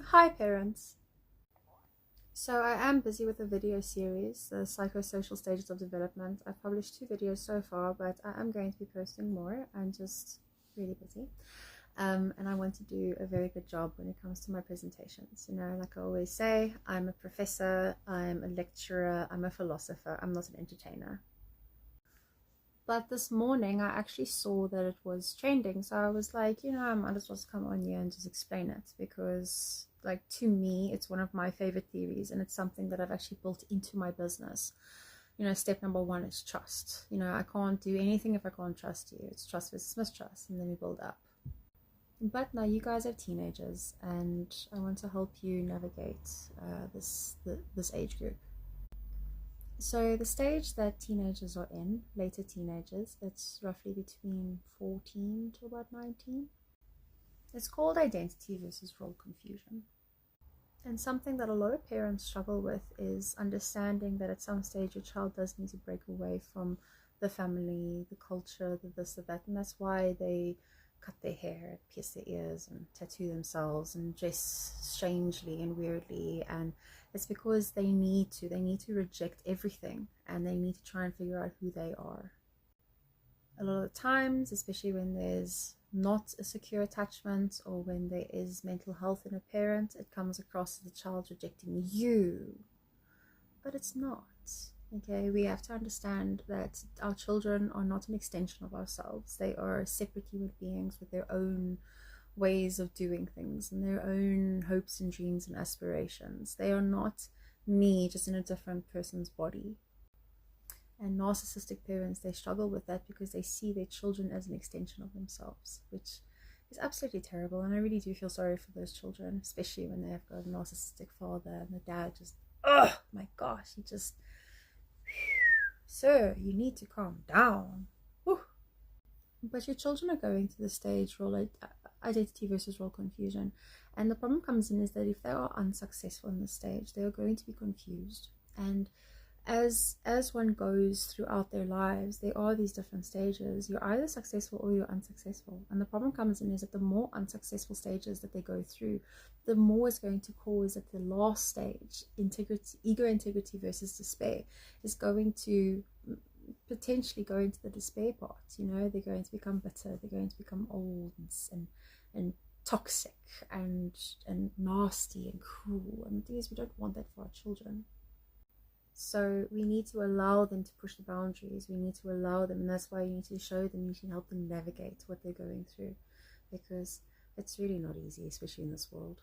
Hi parents! So I am busy with a video series, the psychosocial stages of development. I've published 2 videos so far, but I am going to be posting more. I'm just really busy. And I want to do a very good job when it comes to my presentations. You know, like I always say, I'm a professor, I'm a lecturer, I'm a philosopher, I'm not an entertainer. But this morning I actually saw that it was trending, so I was like, I might as well just come on here and just explain it, because like, to me, it's one of my favorite theories, and it's something that I've actually built into my business. Step number one is trust. I can't do anything if I can't trust you. It's trust versus mistrust, and then we build up. But now you guys have teenagers, and I want to help you navigate this age group. So the stage that teenagers are in, later teenagers, it's roughly between 14 to about 19. It's called identity versus role confusion. And something that a lot of parents struggle with is understanding that at some stage your child does need to break away from the family, the culture, the this, the that. And that's why they cut their hair, pierce their ears, and tattoo themselves, and dress strangely and weirdly. And it's because they need to reject everything, and they need to try and figure out who they are. A lot of the times, especially when there's not a secure attachment, or when there is mental health in a parent, it comes across as the child rejecting you, but it's not. Okay, we have to understand that our children are not an extension of ourselves. They are separate human beings with their own ways of doing things and their own hopes and dreams and aspirations. They are not me, just in a different person's body. And narcissistic parents, they struggle with that because they see their children as an extension of themselves, which is absolutely terrible. And I really do feel sorry for those children, especially when they have got a narcissistic father, and the dad just, oh my gosh, he just, sir, you need to calm down. Whew. But your children are going through the stage identity versus role confusion. And the problem comes in is that if they are unsuccessful in the stage, they are going to be confused. And as one goes throughout their lives, there are these different stages. You're either successful or you're unsuccessful. And the problem comes in is that the more unsuccessful stages that they go through, the more it's going to cause at the last stage, ego integrity versus despair, is going to potentially go into the despair part. They're going to become bitter, they're going to become old and toxic and nasty and cruel. And the thing is, we don't want that for our children. So we need to allow them to push the boundaries. We need to allow them, and that's why you need to show them, you need to help them navigate what they're going through, because it's really not easy, especially in this world.